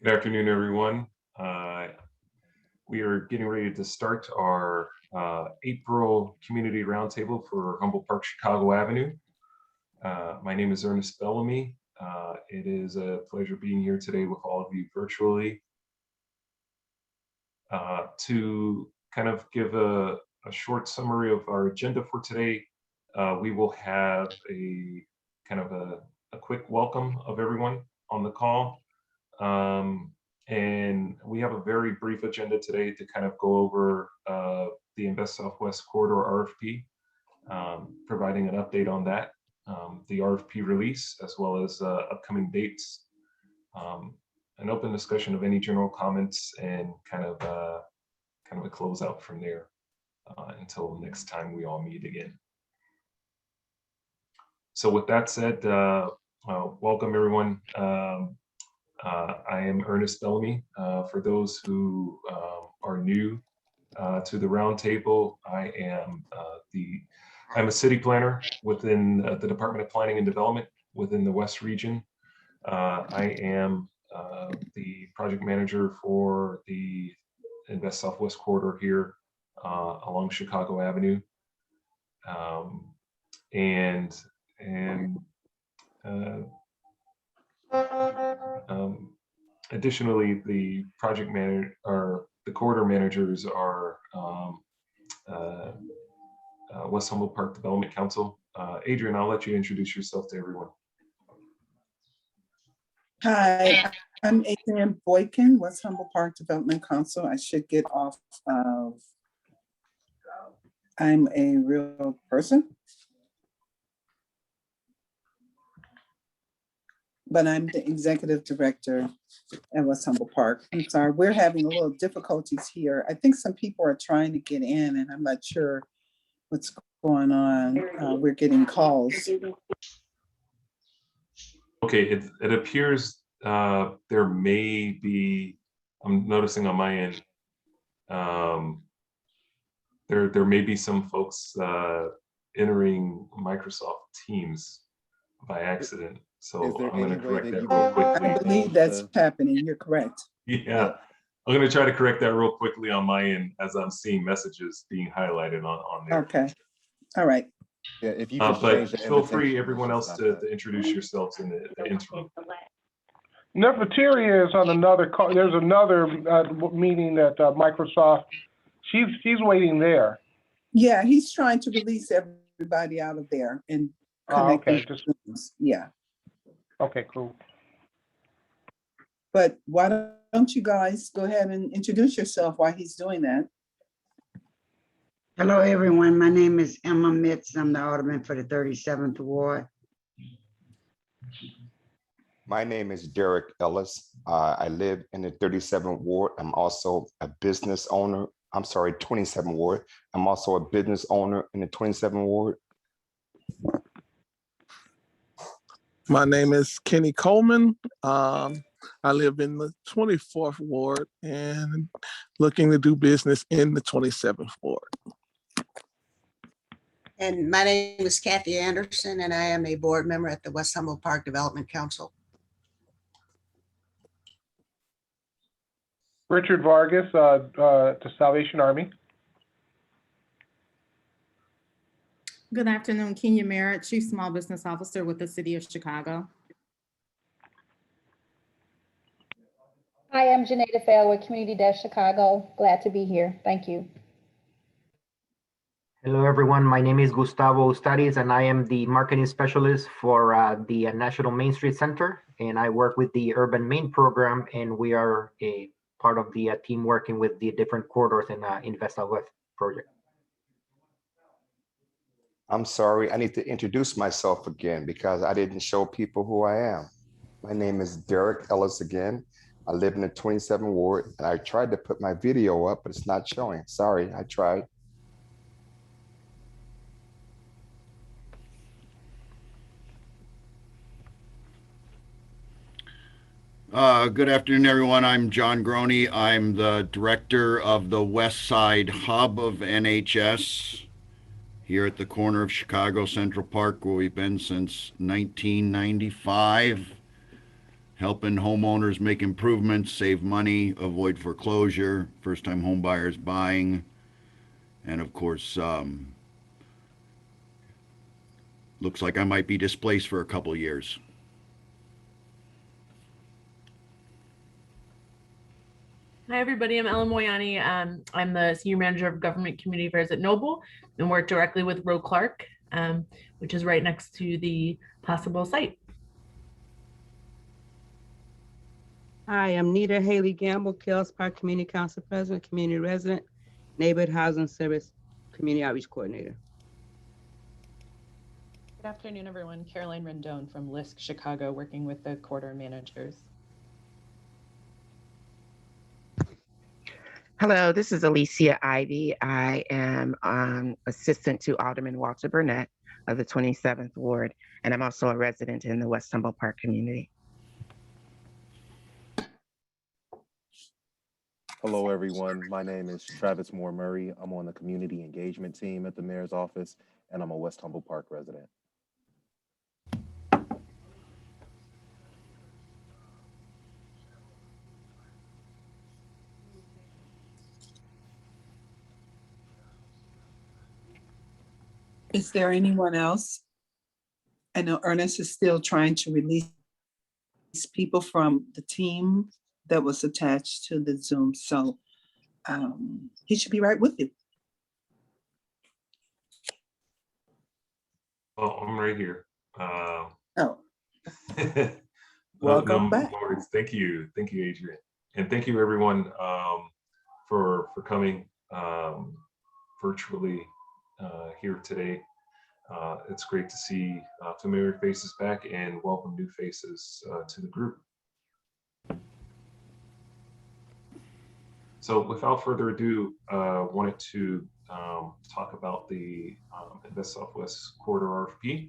Good afternoon, everyone. We are getting ready to start our April Community Roundtable for Humboldt Park, Chicago Avenue. My name is Ernest Bellamy. It is a pleasure being here today with all of you virtually. To kind of give a short summary of our agenda for today, we will have a kind of a quick welcome of everyone on the call. And we have a very brief agenda today to kind of go over the Invest Southwest Quarter RFP, providing an update on that, the RFP release, as well as upcoming dates, an open discussion of any general comments, and kind of a closeout from there until next time we all meet again. So with that said, welcome everyone. I am Ernest Bellamy. For those who are new to the roundtable, I'm a city planner within the Department of Planning and Development within the West Region. I am the project manager for the Invest Southwest Quarter here along Chicago Avenue, additionally, the project manager or the corridor managers are West Humboldt Park Development Council. Adrian, I'll let you introduce yourself to everyone. Hi, I'm Adrian Boykin, West Humboldt Park Development Council. I should get off of, I'm a real person, but I'm the executive director at West Humboldt Park. I'm sorry, we're having a little difficulties here. I think some people are trying to get in and I'm not sure what's going on. We're getting calls. Okay, it appears there may be, I'm noticing on my end, there may be some folks entering Microsoft Teams by accident. So I'm going to correct that real quickly. I believe that's happening. You're correct. Yeah, I'm going to try to correct that real quickly on my end as I'm seeing messages being highlighted on there. Okay, all right. Yeah, if you just but feel free, everyone else, to introduce yourselves in the interim. Nefertiti is on another call. There's another meeting at Microsoft. She's waiting there. Yeah, he's trying to release everybody out of there and connect. Okay, yeah. Okay, cool. But why don't you guys go ahead and introduce yourself while he's doing that? Hello, everyone. My name is Emma Mitz. I'm the alderman for the 37th Ward. My name is Derek Ellis. I live in the 37th Ward. I'm also a business owner. I'm sorry, 27th Ward. I'm also a business owner in the 27th Ward. My name is Kenny Coleman. I live in the 24th Ward and looking to do business in the 27th Ward. And my name is Kathy Anderson, and I am a board member at the West Humboldt Park Development Council. Richard Vargas, to Salvation Army. Good afternoon, Kenya Merritt, Chief Small Business Officer with the City of Chicago. Hi, I'm Janeda Fail with Community-Chicago. Glad to be here. Thank you. Hello, everyone. My name is Gustavo Ustariz, and I am the marketing specialist for the National Main Street Center. And I work with the Urban Main program, and we are a part of the team working with the different corridors in Invest Southwest project. I'm sorry, I need to introduce myself again because I didn't show people who I am. My name is Derek Ellis again. I live in the 27th Ward, and I tried to put my video up, but it's not showing. Sorry, I tried. Good afternoon, everyone. I'm John Groney. I'm the director of the West Side Hub of NHS here at the corner of Chicago Central Park, where we've been since 1995. helping homeowners make improvements, save money, avoid foreclosure, first-time home buyers buying, and of course, looks like I might be displaced for a couple years. Hi, everybody. I'm Ellen Moyani. I'm the Senior Manager of Government Community Affairs at Noble and work directly with Roe Clark, which is right next to the possible site. Hi, I'm Nita Haley Gamble, Kells Park Community Council President, Community Resident, Neighborhood Housing Service, Community Outreach Coordinator. Good afternoon, everyone. Caroline Rendon from LISC Chicago, working with the quarter managers. Hello, this is Alicia Ivy. I am assistant to Alderman Walter Burnett of the 27th Ward, and I'm also a resident in the West Humboldt Park community. Hello, everyone. My name is Travis Moore Murray. I'm on the community engagement team at the mayor's office, and I'm a West Humboldt Park resident. Is there anyone else? I know Ernest is still trying to release people from the team that was attached to the Zoom, so he should be right with you. Well, I'm right here. Oh, Welcome welcome back. Thank you, Adrian, and thank you everyone for coming virtually here today. It's great to see familiar faces back and welcome new faces to the group. So without further ado, wanted to talk about the Invest Southwest Quarter RFP.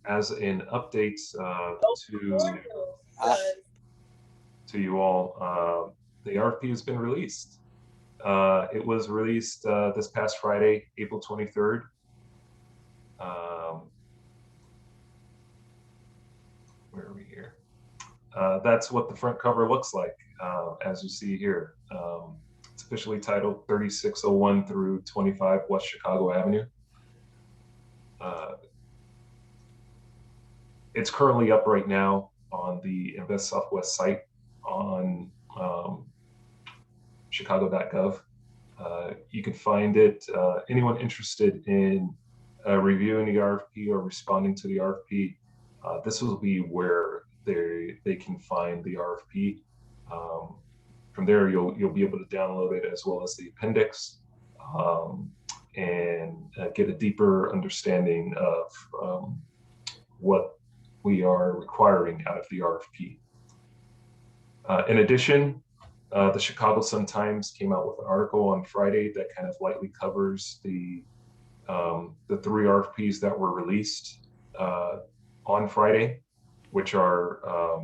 As an update to you all, the RFP has been released. It was released this past Friday, April 23rd. Where are we here? That's what the front cover looks like, as you see here. It's officially titled 3601 through 25 West Chicago Avenue. It's currently up right now on the Invest Southwest site on chicago.gov. You can find it. Anyone interested in reviewing the RFP or responding to the RFP, this will be where they can find the RFP. From there, you'll be able to download it as well as the appendix and get a deeper understanding of what we are requiring out of the RFP. In addition, the Chicago Sun-Times came out with an article on Friday that kind of lightly covers the 3 RFPs that were released on Friday, which are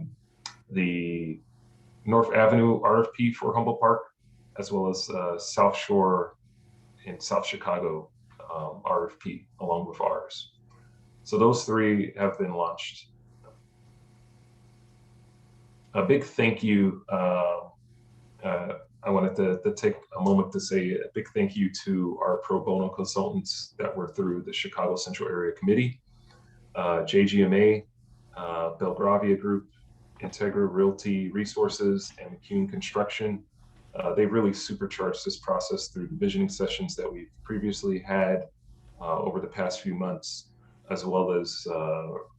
the North Avenue RFP for Humboldt Park, as well as South Shore in South Chicago RFP, along with ours. So those 3 have been launched. A big thank you. I wanted to take a moment to say a big thank you to our pro bono consultants that were through the Chicago Central Area Committee, JGMA, Belgravia Group, Integra Realty Resources, and McCune Construction. They really supercharged this process through the visioning sessions that we've previously had over the past few months, as well as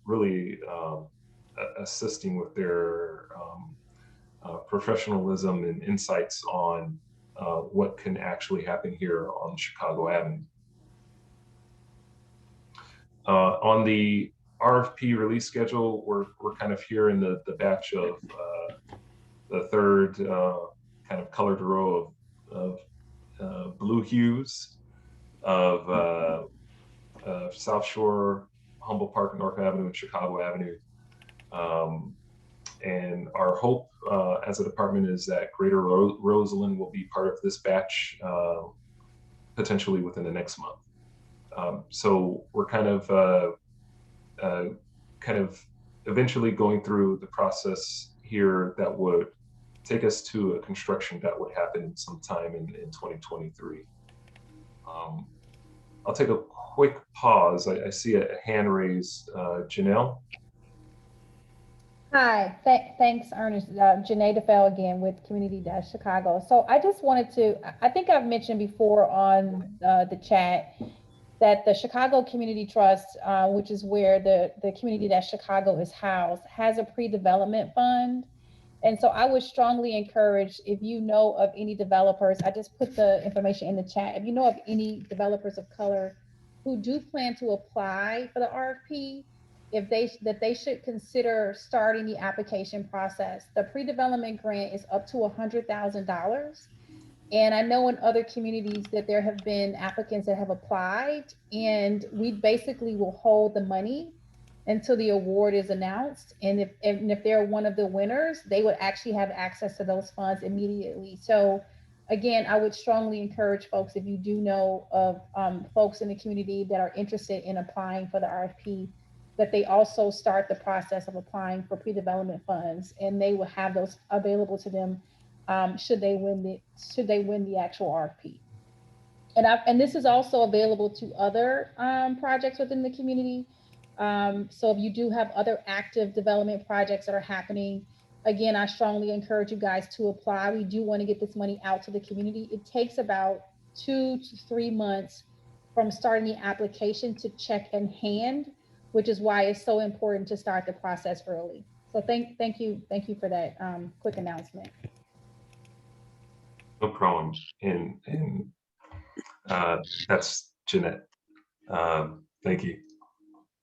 really assisting with their professionalism and insights on what can actually happen here on Chicago Avenue. On the RFP release schedule, we're kind of here in the batch of the 3rd kind of colored row of blue hues of South Shore, Humboldt Park, North Avenue, and Chicago Avenue. And our hope as a department is that Greater Roseland will be part of this batch potentially within the next month. So we're kind of eventually going through the process here that would take us to a construction that would happen sometime in 2023. I'll take a quick pause. I see a hand raised. Janelle? Hi, thanks, Ernest. Janae DeFell again with Community-Chicago. So I just wanted to, I think I've mentioned before on the chat that the Chicago Community Trust, which is where the Community-Chicago is housed, has a pre-development fund. And so I would strongly encourage, if you know of any developers, I just put the information in the chat. If you know of any developers of color who do plan to apply for the RFP, that they should consider starting the application process. The pre-development grant is up to $100,000. And I know in other communities that there have been applicants that have applied, and we basically will hold the money until the award is announced. And if they're one of the winners, they would actually have access to those funds immediately. So again, I would strongly encourage folks, if you do know of folks in the community that are interested in applying for the RFP, that they also start the process of applying for pre-development funds, and they will have those available to them should they win the actual RFP. And this is also available to other projects within the community. So if you do have other active development projects that are happening, again, I strongly encourage you guys to apply. We do want to get this money out to the community. It takes about 2 to 3 months from starting the application to check in hand, which is why it's so important to start the process early. So thank you for that quick announcement. No problem. And that's Jeanette. Thank you.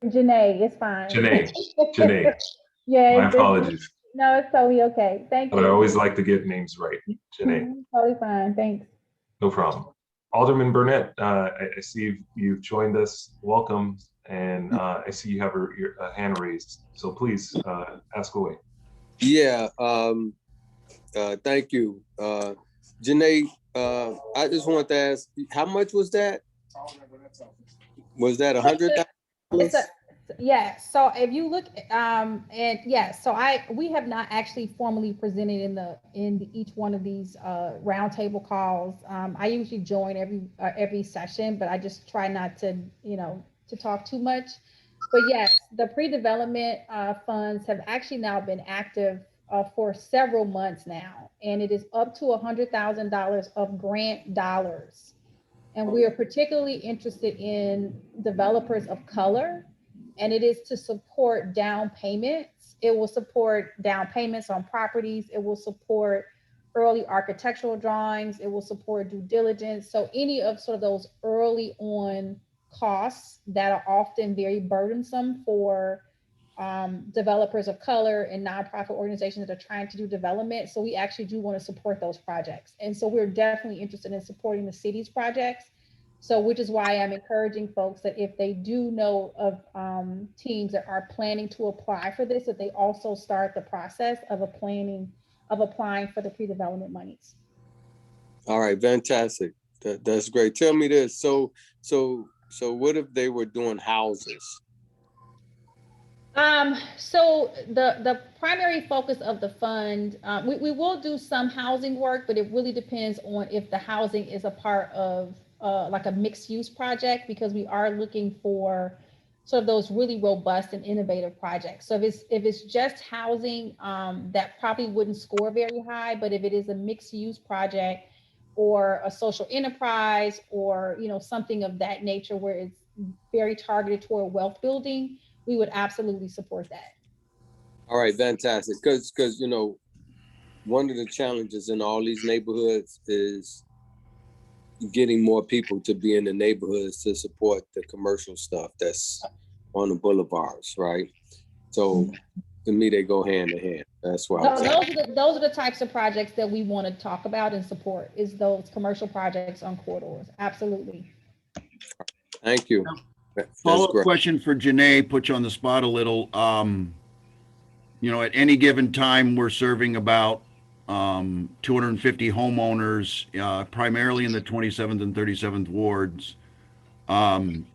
Janae, it's fine. Janae. Yeah. My apologies. No, it's totally okay. Thank you. But I always like to get names right. Janae. Totally fine. Thanks. No problem. Alderman Burnett, I see you've joined us. Welcome. And I see you have a hand raised. So please ask away. Yeah. Thank you. Janae, I just wanted to ask, how much was that? Was that $100,000? Yeah. So if you look, and yeah, so we have not actually formally presented in each one of these roundtable calls. I usually join every session, but I just try not to, to talk too much. But yes, the pre-development funds have actually now been active for several months now, and it is up to $100,000 of grant dollars. And we are particularly interested in developers of color, and it is to support down payments. It will support down payments on properties. It will support early architectural drawings. It will support due diligence. So any of sort of those early on costs that are often very burdensome for developers of color and nonprofit organizations that are trying to do development. So we actually do want to support those projects. And so we're definitely interested in supporting the city's projects. So which is why I'm encouraging folks that if they do know of teams that are planning to apply for this, that they also start the process of applying for the pre-development monies. All right, fantastic. That's great. Tell me this. So what if they were doing houses? So the primary focus of the fund, we will do some housing work, but it really depends on if the housing is a part of like a mixed use project, because we are looking for sort of those really robust and innovative projects. So if it's just housing, that probably wouldn't score very high, but if it is a mixed use project or a social enterprise or, something of that nature where it's very targeted toward wealth building, we would absolutely support that. All right, fantastic. Because one of the challenges in all these neighborhoods is getting more people to be in the neighborhoods to support the commercial stuff that's on the boulevards, right? So to me, they go hand in hand. That's why. Those are the types of projects that we want to talk about and support, is those commercial projects on corridors. Absolutely. Thank you. Follow-up question for Janae, put you on the spot a little. At any given time, we're serving about 250 homeowners, primarily in the 27th and 37th wards. And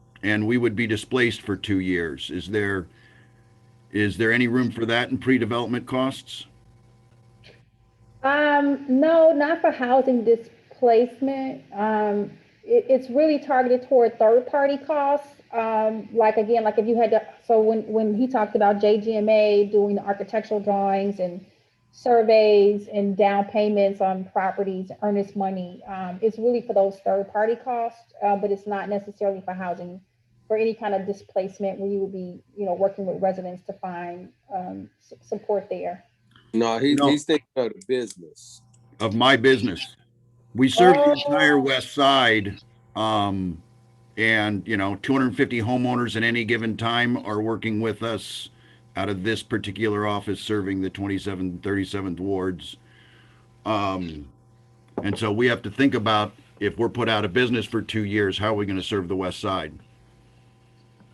we would be displaced for 2 years. Is there Is there any room for that in pre-development costs? No, not for housing displacement. It's really targeted toward third-party costs. Like again, like if you had to, so when he talked about JGMA doing the architectural drawings and surveys and down payments on properties, earnest money, it's really for those third-party costs, but it's not necessarily for housing, for any kind of displacement where you would be, working with residents to find support there. No, he's thinking of the business. Of my business. We serve the entire west side. And 250 homeowners at any given time are working with us out of this particular office serving the 27th, 37th wards. And so we have to think about, if we're put out of business for 2 years, how are we going to serve the west side?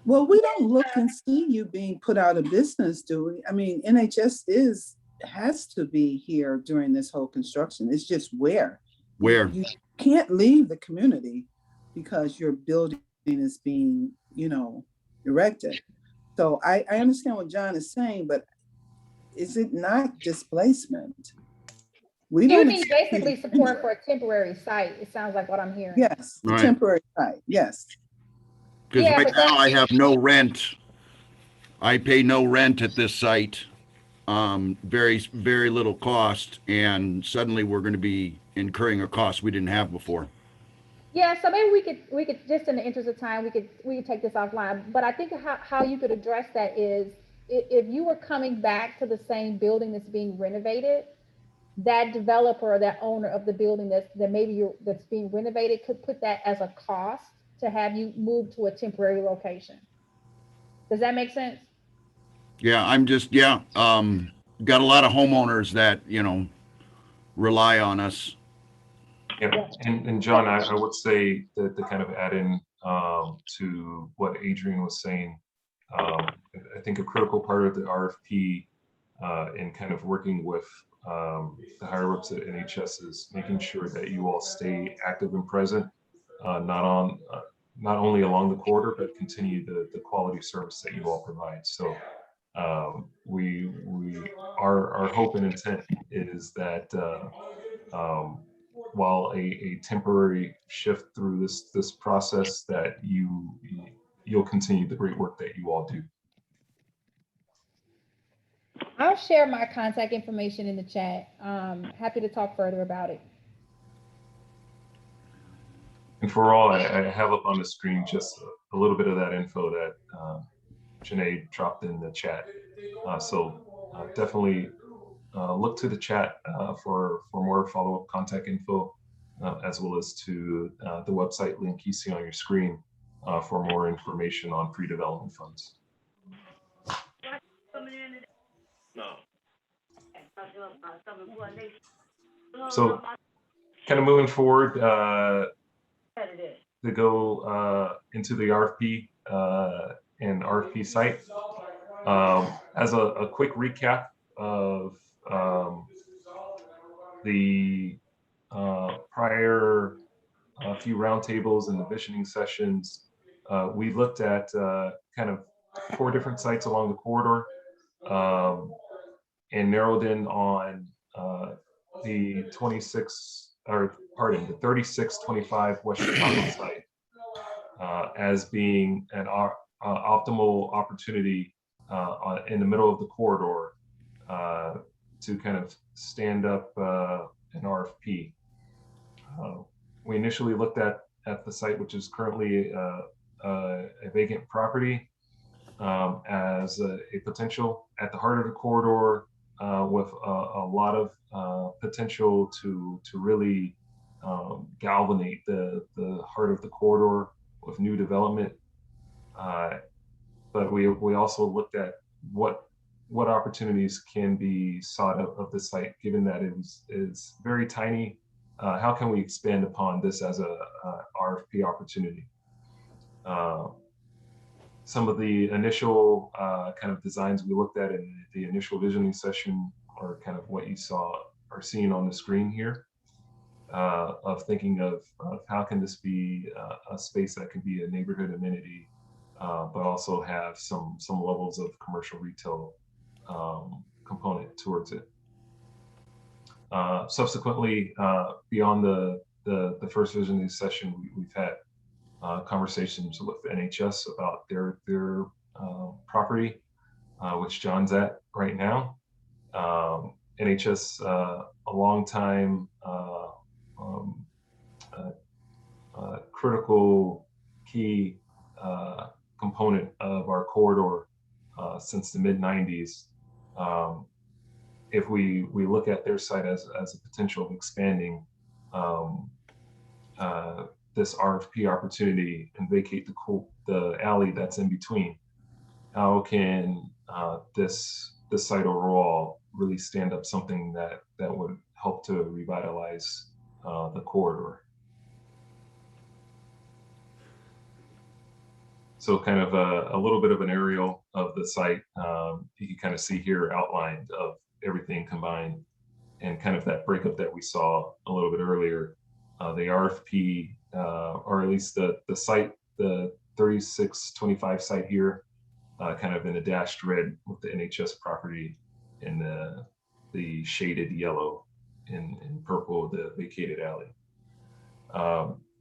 Well, we don't look and see you being put out of business, do we? I mean, NHS has to be here during this whole construction. It's just where. You can't leave the community because your building is being, erected. So I understand what John is saying, but is it not displacement? We You don't mean basically support for a temporary site, it sounds like what I'm hearing. Yes, Right. temporary site, yes. Because right now I have no rent. I pay no rent at this site. Very, very little cost. And suddenly we're going to be incurring a cost we didn't have before. Yeah, so maybe we could just in the interest of time, we could take this offline. But I think how you could address that is if you were coming back to the same building that's being renovated, that developer or that owner of the building that's being renovated could put that as a cost to have you move to a temporary location. Does that make sense? Yeah, got a lot of homeowners that, rely on us. Yeah, and John, I would say that to kind of add in to what Adrian was saying, I think a critical part of the RFP in kind of working with the higher ups at NHS is making sure that you all stay active and present, not only along the corridor, but continue the quality service that you all provide. So our hope and intent is that while a temporary shift through this process, that you'll continue the great work that you all do. I'll share my contact information in the chat. Happy to talk further about it. And for all, I have up on the screen just a little bit of that info that Janae dropped in the chat. So definitely look to the chat for more follow-up contact info, as well as to the website link you see on your screen for more information on pre-development funds. So kind of moving forward to go into the RFP and RFP site. As a quick recap of the prior few roundtables and the visioning sessions, we looked at kind of 4 different sites along the corridor and narrowed in on the 3625 West Chicago site as being an optimal opportunity in the middle of the corridor to kind of stand up an RFP. We initially looked at the site, which is currently a vacant property, as a potential at the heart of the corridor with a lot of potential to really galvanate the heart of the corridor with new development. But we also looked at what opportunities can be sought out of the site, given that it is very tiny. How can we expand upon this as a RFP opportunity? Some of the initial kind of designs we looked at in the initial visioning session are kind of what you are seeing on the screen here, of thinking of how can this be a space that can be a neighborhood amenity, but also have some levels of commercial retail component towards it. Subsequently, beyond the first visioning session, we've had conversations with NHS about their property, which John's at right now. NHS, a long time critical key component of our corridor since the mid-90s. If we look at their site as a potential of expanding this RFP opportunity and vacate the alley that's in between, how can this site overall really stand up something that would help to revitalize the corridor? So kind of a little bit of an aerial of the site. You can kind of see here outlined of everything combined, and kind of that breakup that we saw a little bit earlier. The RFP, or at least the site, the 3625 site here, kind of in a dashed red with the NHS property in the shaded yellow, in purple, the vacated alley.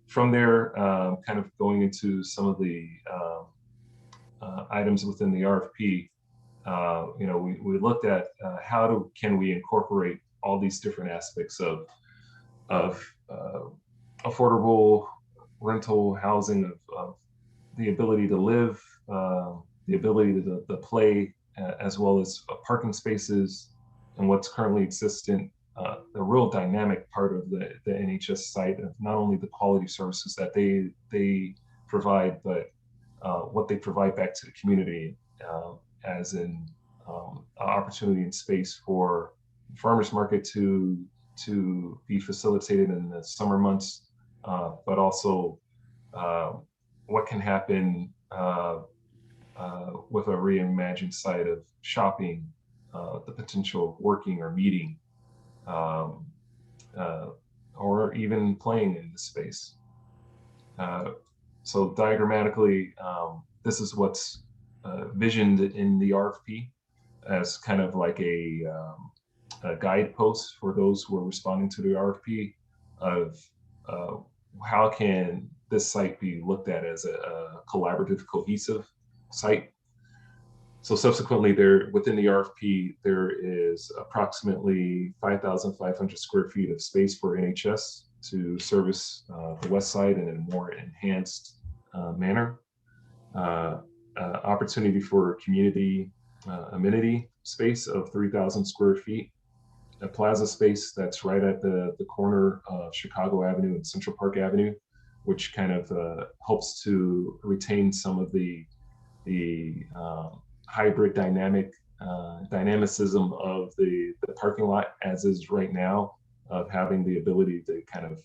From there, kind of going into some of the items within the RFP, we looked at can we incorporate all these different aspects of affordable rental housing, of the ability to live, the ability to play, as well as parking spaces, and what's currently existent. The real dynamic part of the NHS site of not only the quality services that they provide, but what they provide back to the community, as in opportunity and space for farmers market to be facilitated in the summer months, but also what can happen with a reimagined site of shopping, the potential of working or meeting, or even playing in the space. So diagrammatically, this is what's visioned in the RFP as kind of like a guidepost for those who are responding to the RFP of how can this site be looked at as a collaborative, cohesive site. So subsequently, within the RFP, there is approximately 5,500 square feet of space for NHS to service the west side in a more enhanced manner. Opportunity for community amenity space of 3,000 square feet. A plaza space that's right at the corner of Chicago Avenue and Central Park Avenue, which kind of helps to retain some of the hybrid dynamicism of the parking lot as is right now, of having the ability to kind of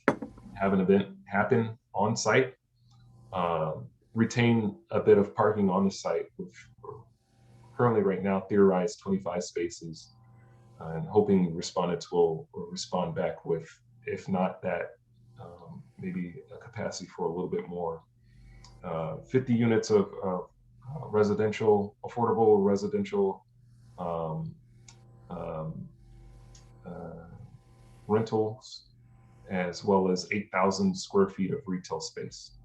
have an event happen on site, retain a bit of parking on the site, which currently right now theorized 25 spaces, and hoping respondents will respond back with, if not that, maybe a capacity for a little bit more. 50 units of residential, affordable residential rentals, as well as 8,000 square feet of retail space.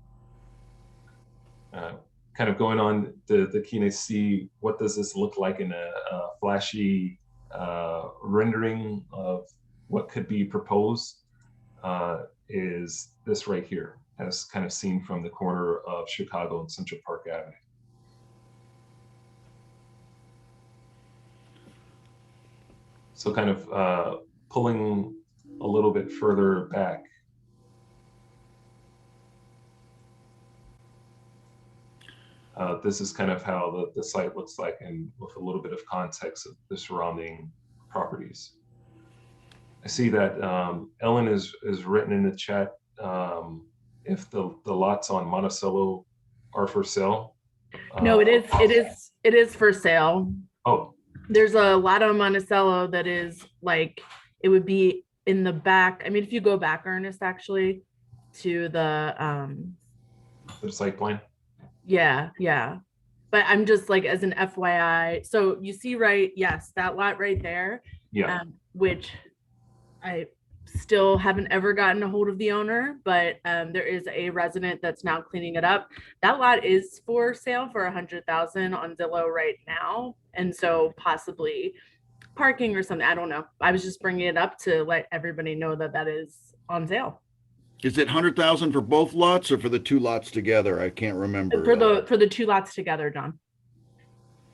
Kind of going on the Kine C, what does this look like in a flashy rendering of what could be proposed, is this right here, as kind of seen from the corner of Chicago and Central Park Avenue. So kind of pulling a little bit further back. This is kind of how the site looks like, and with a little bit of context of the surrounding properties. I see that Ellen is written in the chat if the lots on Monticello are for sale. No, it is for sale. Oh. There's a lot on Monticello that is like, it would be in the back. I mean, if you go back, Ernest, actually, to the site plan. Yeah, yeah. But I'm just like, as an FYI, so you see, right, yes, that lot right there. Yeah. Which I still haven't ever gotten a hold of the owner, but there is a resident that's now cleaning it up. That lot is for sale for 100,000 on Zillow right now. And so possibly parking or something, I don't know. I was just bringing it up to let everybody know that that is on sale. Is it 100,000 for both lots or for the two lots together? I can't remember. For the two lots together, John.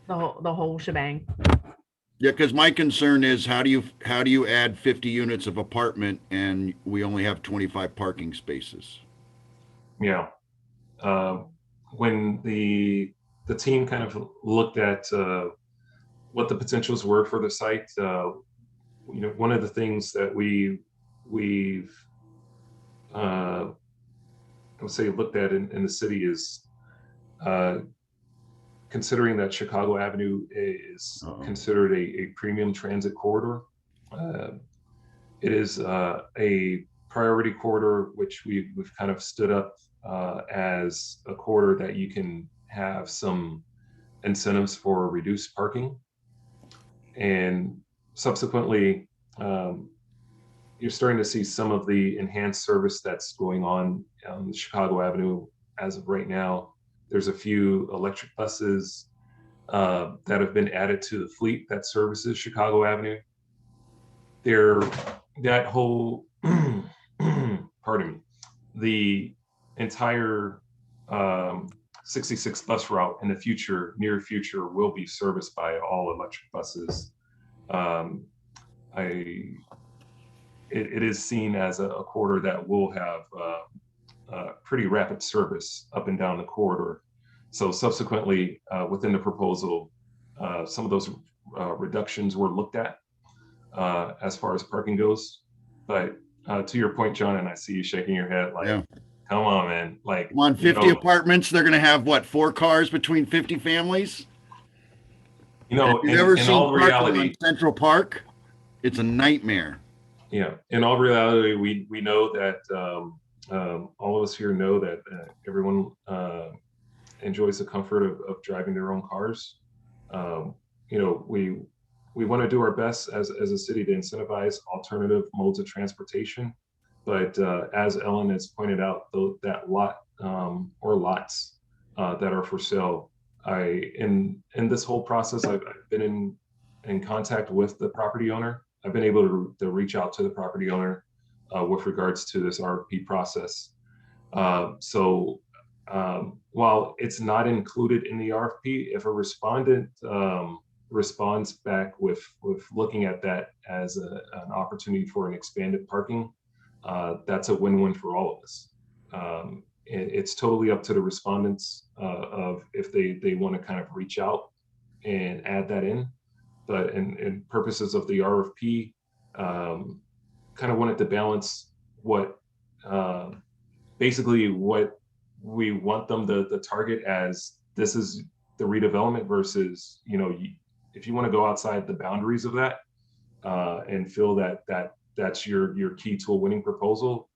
The whole shebang. Yeah, because my concern is how do you add 50 units of apartment and we only have 25 parking spaces? Yeah. When the team kind of looked at what the potentials were for the site, one of the things that we've I would say looked at in the city is considering that Chicago Avenue is considered a premium transit corridor. It is a priority corridor, which we've kind of stood up as a corridor that you can have some incentives for reduced parking. And subsequently, you're starting to see some of the enhanced service that's going on Chicago Avenue as of right now. There's a few electric buses that have been added to the fleet that services Chicago Avenue. That whole, pardon me, the entire 66 bus route in the near future will be serviced by all electric buses. It is seen as a corridor that will have pretty rapid service up and down the corridor. So subsequently, within the proposal, some of those reductions were looked at as far as parking goes. But to your point, John, and I see you shaking your head like, yeah. Come on, man. Like, come on, 50 apartments, they're going to have what, 4 cars between 50 families? Have you ever seen parking on Central Park? It's a nightmare. Yeah, in all reality, we know that all of us here know that everyone enjoys the comfort of driving their own cars. We want to do our best as a city to incentivize alternative modes of transportation. But as Ellen has pointed out, that lot or lots that are for sale, in this whole process, I've been in contact with the property owner. I've been able to reach out to the property owner with regards to this RFP process. So while it's not included in the RFP, if a respondent responds back with looking at that as an opportunity for an expanded parking, that's a win-win for all of us. It's totally up to the respondents of if they want to kind of reach out and add that in. But in purposes of the RFP, kind of wanted to balance what basically what we want them to target as this is the redevelopment versus, if you want to go outside the boundaries of that and feel that's your key to a winning proposal,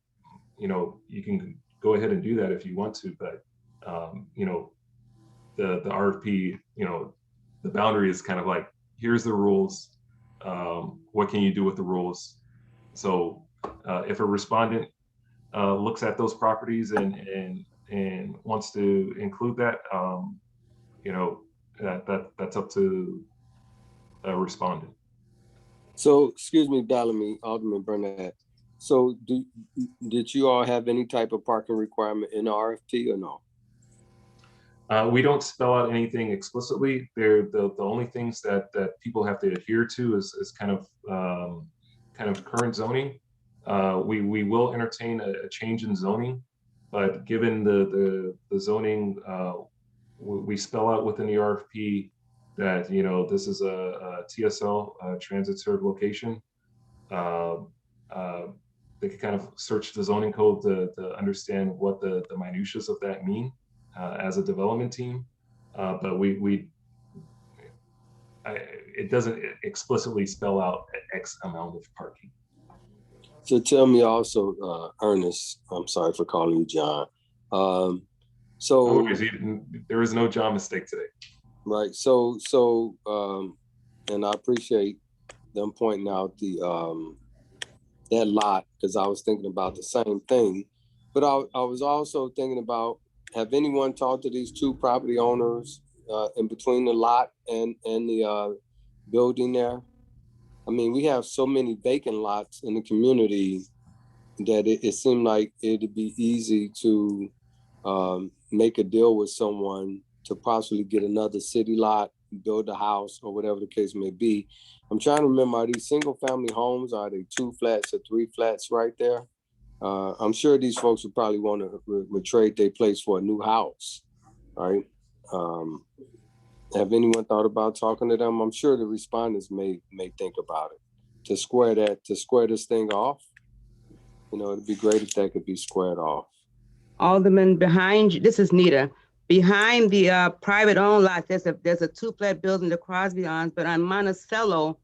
you can go ahead and do that if you want to. But the RFP, the boundary is kind of like, here's the rules. What can you do with the rules? So if a respondent looks at those properties and wants to include that, that's up to a respondent. So, excuse me, Alderman Burnett. So did you all have any type of parking requirement in the RFP or no? We don't spell out anything explicitly. They're the only things that people have to adhere to is kind of current zoning. We will entertain a change in zoning, but given the zoning, we spell out within the RFP that this is a TSL, transit served location. They can kind of search the zoning code to understand what the minutiae of that mean. As a development team, but it doesn't explicitly spell out X amount of parking. So tell me also, Ernest, I'm sorry for calling you John. So there is no John mistake today. right. And I appreciate them pointing out the that lot, because I was thinking about the same thing. But I was also thinking about, have anyone talked to these two property owners in between the lot and the building there? I mean, we have so many vacant lots in the community that it seemed like it'd be easy to make a deal with someone to possibly get another city lot, build a house, or whatever the case may be. I'm trying to remember, are these single family homes? Are they 2 flats or 3 flats right there? I'm sure these folks would probably want to trade their place for a new house, right? Have anyone thought about talking to them? I'm sure the respondents may think about it to square this thing off. You know, it'd be great if that could be squared off. Alderman, behind you, this is Nita. Behind the private owned lot, there's a 2-flat building, the Crosby Arms, but on Monticello,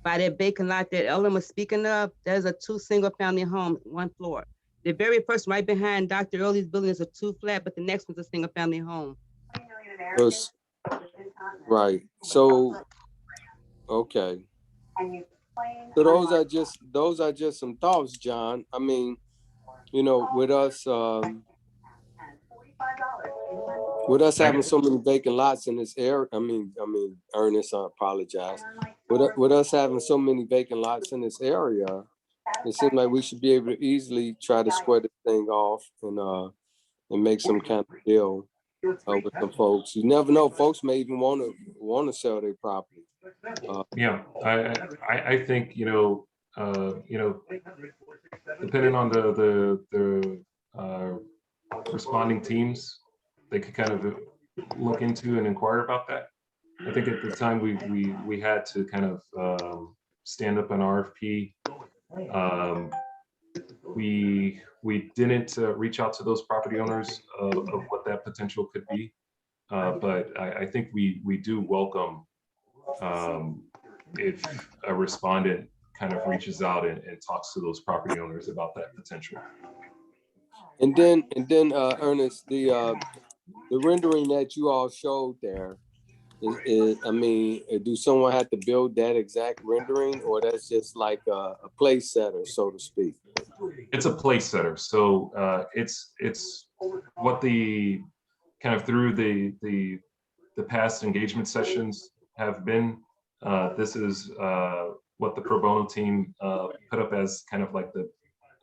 by that vacant lot that Ellen was speaking of, there's a 2 single family home, 1 floor. The very first right behind Dr. Early's building is a 2-flat, but the next one's a single family home. Right. So, okay. So those are just some thoughts, John. I mean, you know, with us having so many vacant lots in this area, I mean, Ernest, I apologize. With us having so many vacant lots in this area, it seems like we should be able to easily try to square this thing off and make some kind of deal with some folks. You never know, folks may even want to sell their property. Yeah, I think, depending on the responding teams, they could kind of look into and inquire about that. I think at the time we had to kind of stand up an RFP. We didn't reach out to those property owners of what that potential could be, but I think we do welcome if a respondent kind of reaches out and talks to those property owners about that potential. And then Ernest, the rendering that you all showed there is, I mean, do someone have to build that exact rendering, or that's just like a place setter, so to speak? It's a place setter. So it's what the kind of through the past engagement sessions have been. This is what the pro bono team put up as kind of like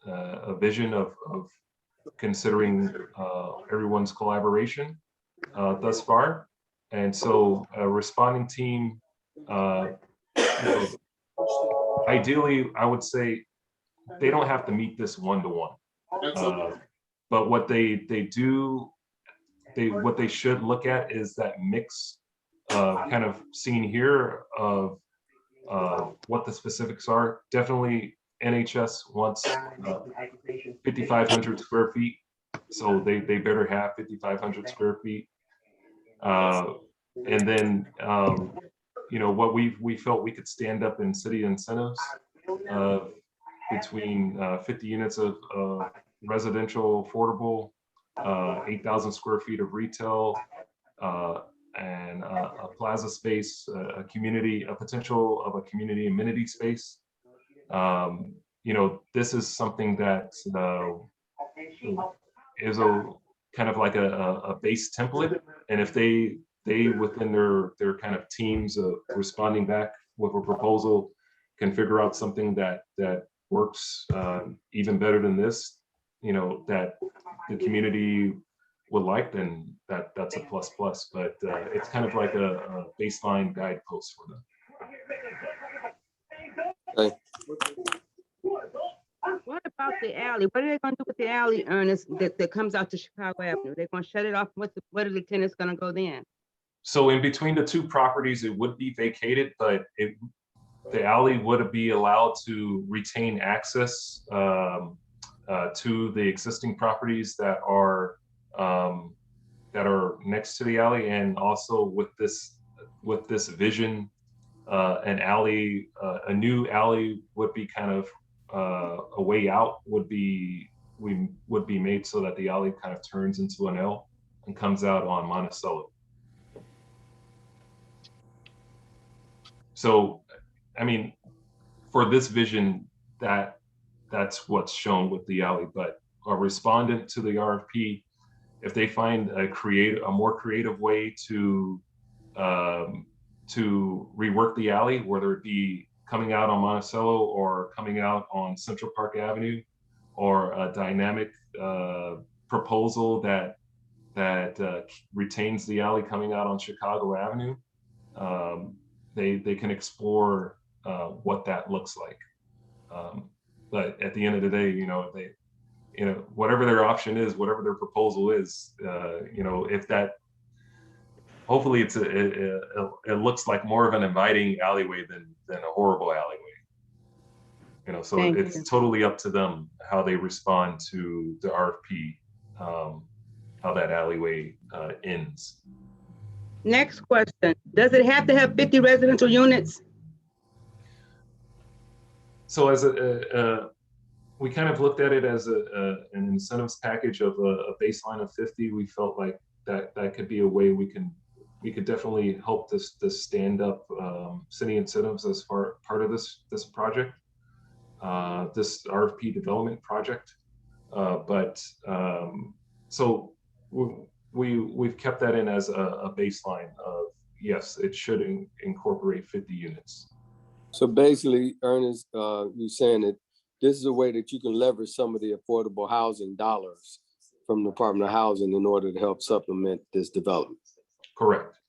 a vision of considering everyone's collaboration thus far. And so a responding team, ideally, I would say they don't have to meet this one-to-one. But what they should look at is that mix kind of seen here of what the specifics are. Definitely NHS wants 5,500 square feet. So they better have 5,500 square feet. And then, what we felt we could stand up in city incentives between 50 units of residential affordable, 8,000 square feet of retail, and a plaza space, a potential of a community amenity space. This is something that is a kind of like a base template, and if they within their kind of teams of responding back with a proposal can figure out something that works even better than this, that the community would like, then that's a plus. But it's kind of like a baseline guidepost for them. Okay. What about the alley? What are they going to do with the alley, Ernest, that comes out to Chicago Avenue? They're going to shut it off? What are the tenants going to go then? So in between the two properties, it would be vacated, but the alley would be allowed to retain access to the existing properties that are next to the alley, and also with this vision, an alley, a new alley would be kind of a way out would be made so that the alley kind of turns into an L. and comes out on Monticello. So, I mean, for this vision, that's what's shown with the alley. But a respondent to the RFP, if they find a more creative way to rework the alley, whether it be coming out on Monticello or coming out on Central Park Avenue, or a dynamic proposal that retains the alley coming out on Chicago Avenue, they can explore what that looks like. But at the end of the day, whatever their option is, whatever their proposal is, if that, hopefully it looks like more of an inviting alleyway than a horrible alleyway. So Thank it's you. totally up to them how they respond to the RFP, how that alleyway ends. Next question. Does it have to have 50 residential units? So as we kind of looked at it as an incentives package of a baseline of 50. We felt like that could be a way we could definitely help this stand up city incentives as part of this project, this RFP development project. So we've kept that in as a baseline of, yes, it should incorporate 50 units. So basically, Ernest, you're saying that this is a way that you can leverage some of the affordable housing dollars from the Department of Housing in order to help supplement this development. Correct.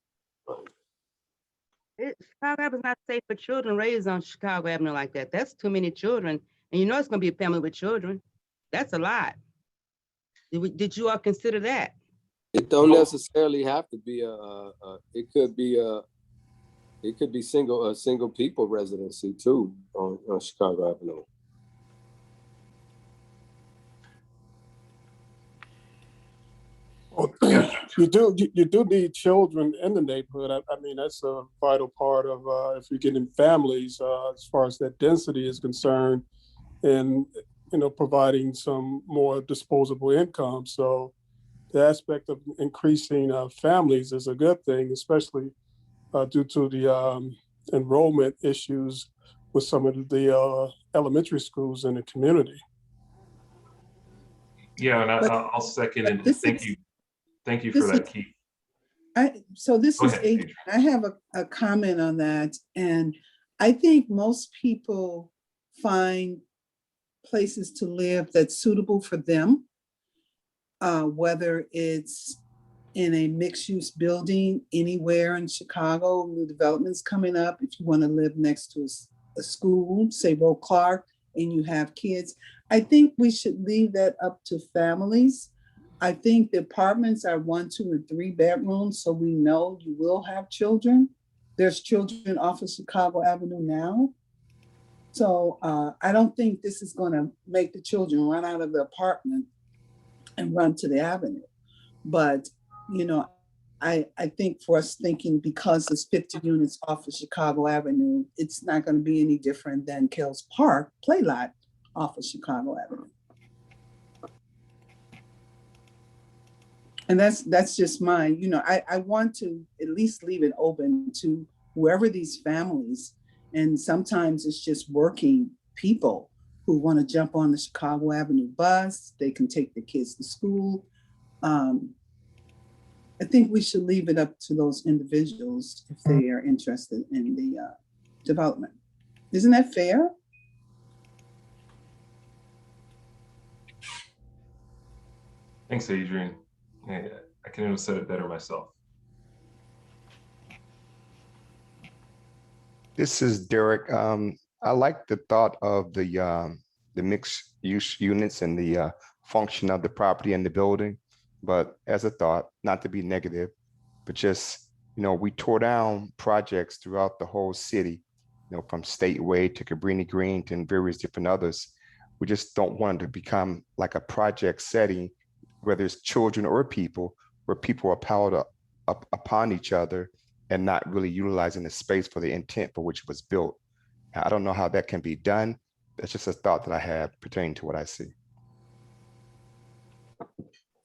Chicago Avenue is not safe for children raised on Chicago Avenue like that. That's too many children. And you know it's going to be a family with children. That's a lot. Did you all consider that? It don't necessarily have to be it could be single people residency too on Chicago Avenue. You do need children in the neighborhood. I mean, that's a vital part of if you're getting families as far as that density is concerned, and providing some more disposable income. So the aspect of increasing families is a good thing, especially due to the enrollment issues with some of the elementary schools in the community. Yeah, and I'll second and thank you. Thank you for that, Keith. So this Go is ahead, Adrian. I have a comment on that. And I think most people find places to live that's suitable for them, whether it's in a mixed-use building anywhere in Chicago, new developments coming up. If you want to live next to a school, say Roe Clark, and you have kids, I think we should leave that up to families. I think the apartments are 1, 2, and 3 bedrooms, so we know you will have children. There's children off of Chicago Avenue now. So I don't think this is going to make the children run out of the apartment and run to the avenue. But, I think for us thinking, because it's 50 units off of Chicago Avenue, it's not going to be any different than Kells Park play lot off of Chicago Avenue. And that's just mine. I want to at least leave it open to whoever these families, and sometimes it's just working people who want to jump on the Chicago Avenue bus. They can take their kids to school. I think we should leave it up to those individuals if they are interested in the development. Isn't that fair? Thanks, Adrian. Yeah, I couldn't have said it better myself. This is Derek. I like the thought of the mixed use units and the function of the property and the building, but as a thought, not to be negative, but just, we tore down projects throughout the whole city, from Stateway to Cabrini Green and various different others. We just don't want it to become like a project setting, whether it's children or people, where people are piled up upon each other and not really utilizing the space for the intent for which it was built. I don't know how that can be done. That's just a thought that I have pertaining to what I see.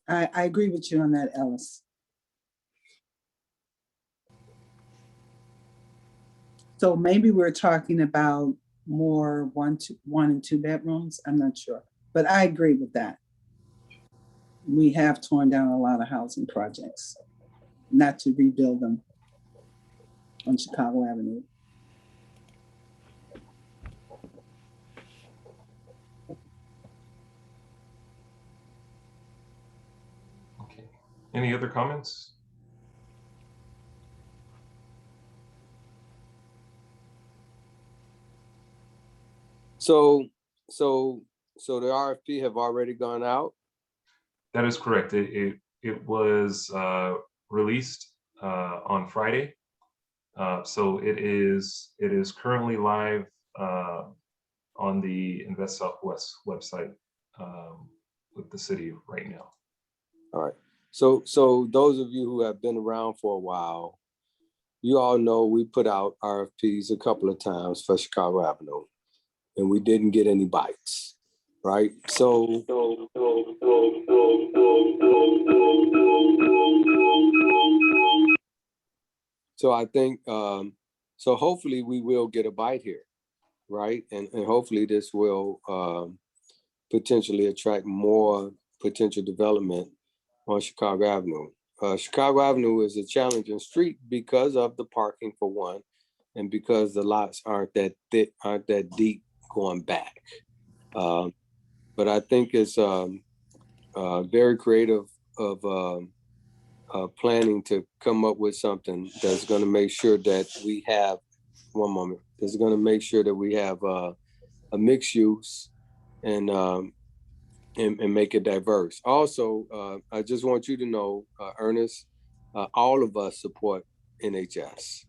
I agree with you on that, Ellis. So maybe we're talking about more one and two bedrooms. I'm not sure, but I agree with that. We have torn down a lot of housing projects, not to rebuild them on Chicago Avenue. Okay. Any other comments? So the RFP have already gone out? That is correct. It was released on Friday. So it is currently live on the Invest Southwest website with the city right now. All right. So those of you who have been around for a while, you all know we put out RFPs a couple of times for Chicago Avenue, and we didn't get any bites, right? So I think, so hopefully we will get a bite here, right? And hopefully this will potentially attract more potential development on Chicago Avenue. Chicago Avenue is a challenging street because of the parking for one, and because the lots aren't that thick, aren't that deep going back. But I think it's very creative of planning to come up with something that's going to make sure that we have, one moment, that's going to make sure that we have a mixed use and make it diverse. Also, I just want you to know, Ernest, all of us support NHS.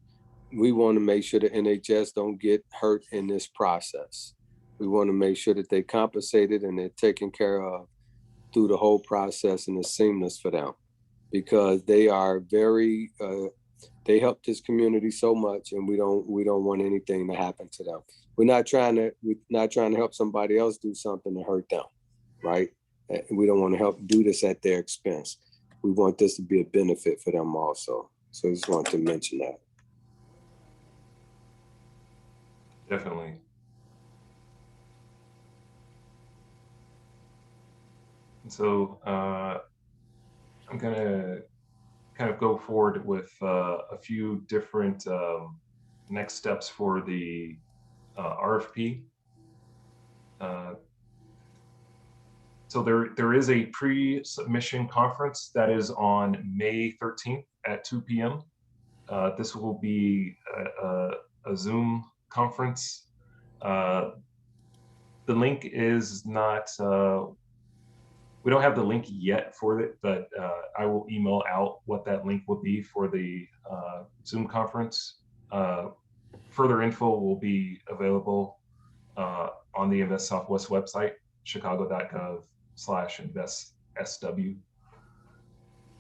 We want to make sure that NHS don't get hurt in this process. We want to make sure that they're compensated and they're taken care of through the whole process, and it's seamless for them, because they are very, they help this community so much, and we don't want anything to happen to them. We're not trying to help somebody else do something to hurt them, right? We don't want to help do this at their expense. We want this to be a benefit for them also. So I just wanted to mention that. Definitely. And so I'm gonna kind of go forward with a few different next steps for the RFP. So there is a pre-submission conference that is on May 13th at 2 p.m. This will be a Zoom conference. The link is not, we don't have the link yet for it, but I will email out what that link will be for the Zoom conference. Further info will be available on the Invest Southwest website, chicago.gov/investsw.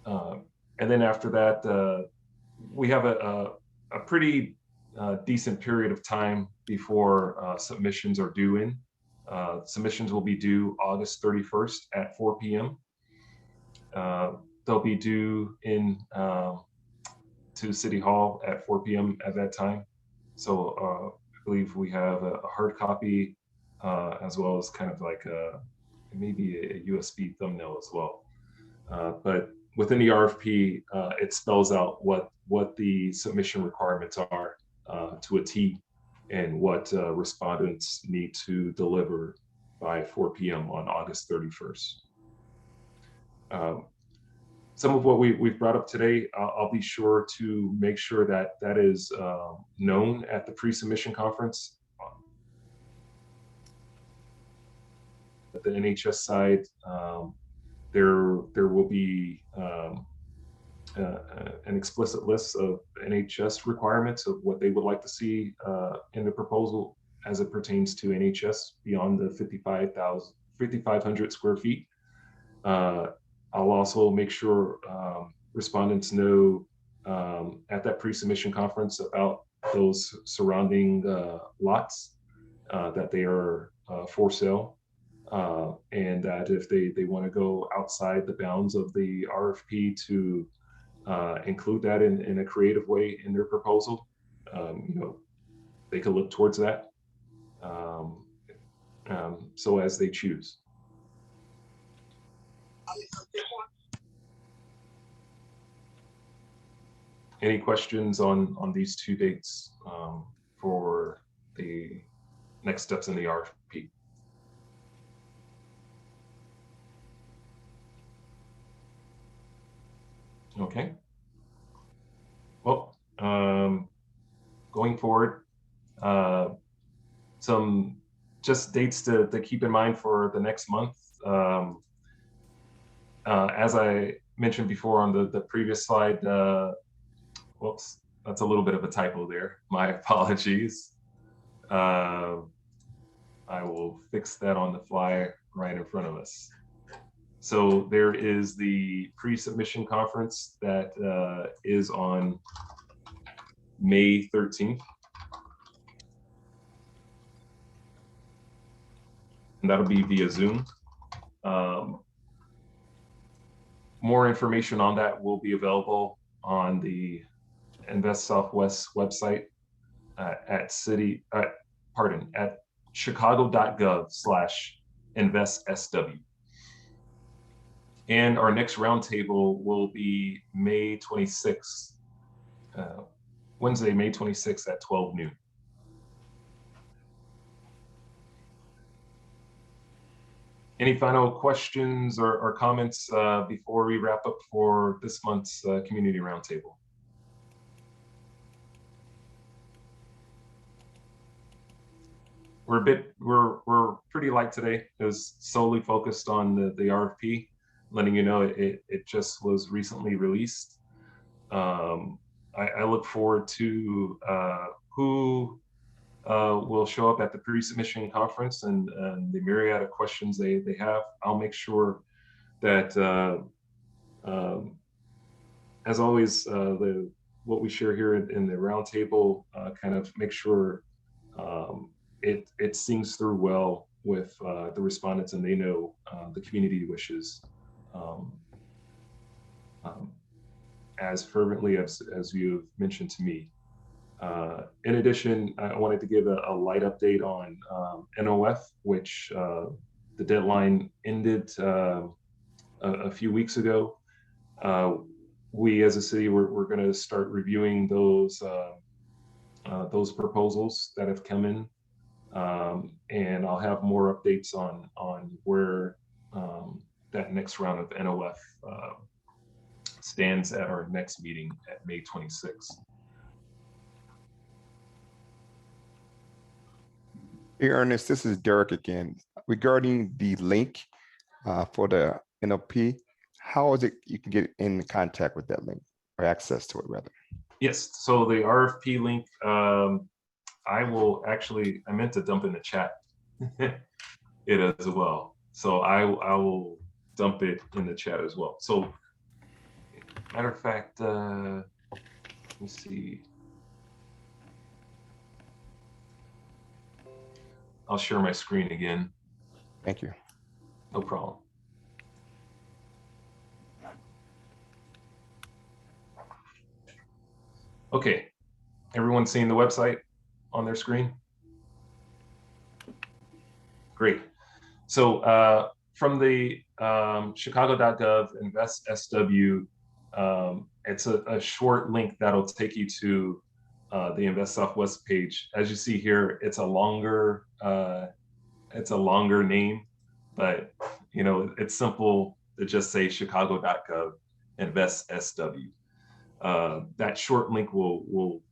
And then after that, we have a pretty decent period of time before submissions are due in. Submissions will be due August 31st at 4 p.m. They'll be due in to City Hall at 4 p.m. at that time. So I believe we have a hard copy as well as kind of like maybe a USB thumbnail as well. But within the RFP, it spells out what the submission requirements are to a T, and what respondents need to deliver by 4 p.m. on August 31st. Some of what we've brought up today, I'll be sure to make sure that is known at the pre-submission conference. At the NHS side, there will be an explicit list of NHS requirements of what they would like to see in the proposal as it pertains to NHS beyond the 5,500 square feet. I'll also make sure respondents know at that pre-submission conference about those surrounding lots that they are for sale. and that if they want to go outside the bounds of the RFP to include that in a creative way in their proposal, they could look towards that. So as they choose. Any questions on these two dates for the next steps in the RFP? Okay. Well, going forward, some just dates to keep in mind for the next month. As I mentioned before on the previous slide, whoops, that's a little bit of a typo there. My apologies. I will fix that on the fly right in front of us. So there is the pre-submission conference that is on May 13th. And that'll be via Zoom. More information on that will be available on the Invest Southwest website at chicago.gov/investsw. And our next roundtable will be May 26th, Wednesday, May 26th at 12 noon. Any final questions or comments before we wrap up for this month's community roundtable? We're pretty light today. It was solely focused on the RFP, letting you know it just was recently released. I look forward to who will show up at the pre-submission conference and the myriad of questions they have. I'll make sure that, as always, what we share here in the roundtable kind of make sure it sings through well with the respondents, and they know the community wishes as fervently as you've mentioned to me. In addition, I wanted to give a light update on NOF, which the deadline ended a few weeks ago. We as a city, we're going to start reviewing those proposals that have come in, and I'll have more updates on where that next round of NOF stands at our next meeting at May 26th. Hey, Ernest, this is Derek again. Regarding the link for the NLP, how is it you can get in contact with that link or access to it rather? Yes, so the RFP link, I meant to dump in the chat it as well. So I will dump it in the chat as well. So matter of fact, let me see. I'll share my screen again. Thank you. No problem. Okay, everyone seeing the website on their screen? Great. So from the chicago.gov InvestSW, it's a short link that'll take you to the Invest Southwest page. As you see here, it's a longer name, but it's simple to just say chicago.gov InvestSW. That short link will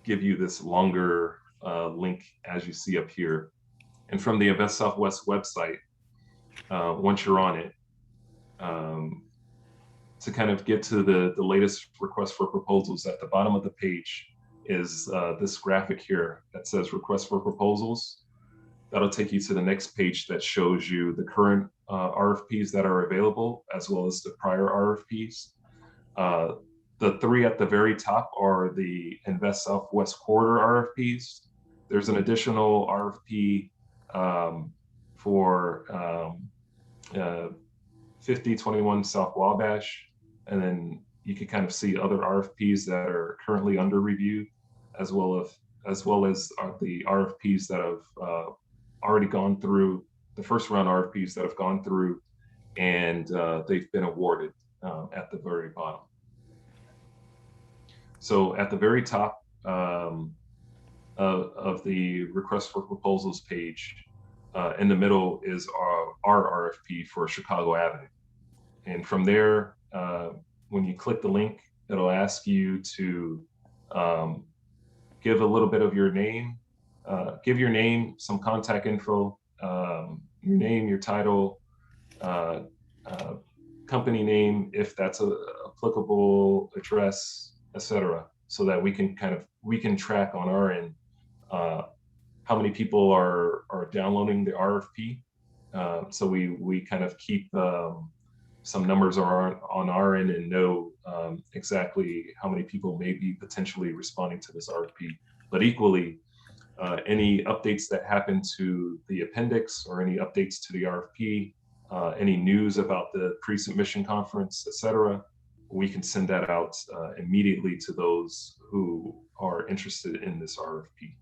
give you this longer link as you see up here. And from the Invest Southwest website, once you're on it, to kind of get to the latest request for proposals, at the bottom of the page is this graphic here that says request for proposals. That'll take you to the next page that shows you the current RFPs that are available, as well as the prior RFPs. The three at the very top are the Invest Southwest Quarter RFPs. There's an additional RFP for 5021 South Wabash. And then you can kind of see other RFPs that are currently under review, as well as the RFPs that have already gone through, the first round RFPs that have gone through, and they've been awarded at the very bottom. So at the very top of the request for proposals page, in the middle is our RFP for Chicago Avenue. And from there, when you click the link, it'll ask you to give a little bit of your name, give your name, some contact info, your name, your title, company name, if that's a applicable, address, etc., so that we can track on our end how many people are downloading the RFP. So we kind of keep some numbers on our end and know exactly how many people may be potentially responding to this RFP. But equally, any updates that happen to the appendix or any updates to the RFP, any news about the pre-submission conference, etc., we can send that out immediately to those who are interested in this RFP.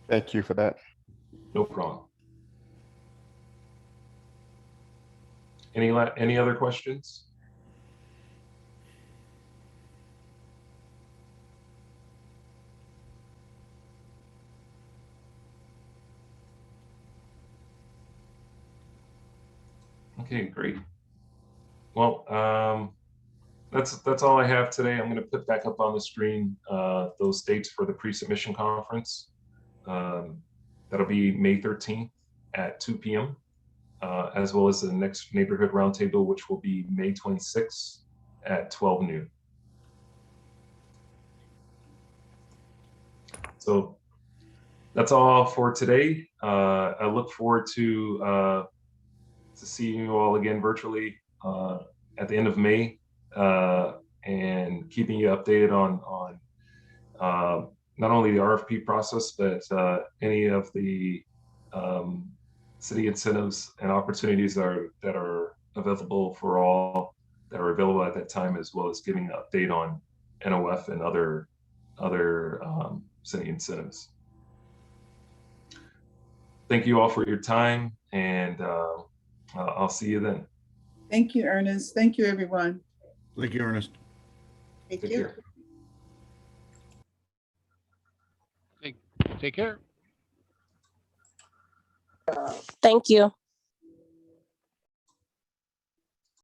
Thank you for that. No problem. Any other questions? Okay, great. Well, that's all I have today. I'm going to put back up on the screen those dates for the pre-submission conference. That'll be May 13th at 2 p.m., as well as the next neighborhood roundtable, which will be May 26th at 12 noon. So that's all for today. I look forward to seeing you all again virtually at the end of May, and keeping you updated on not only the RFP process, but any of the city incentives and opportunities that are available for all, that are available at that time, as well as giving an update on NOF and other city incentives. Thank you all for your time, and I'll see you then. Thank you, Ernest. Thank you, everyone. Thank you, Ernest. Thank Take you. care. Take care. Thank you.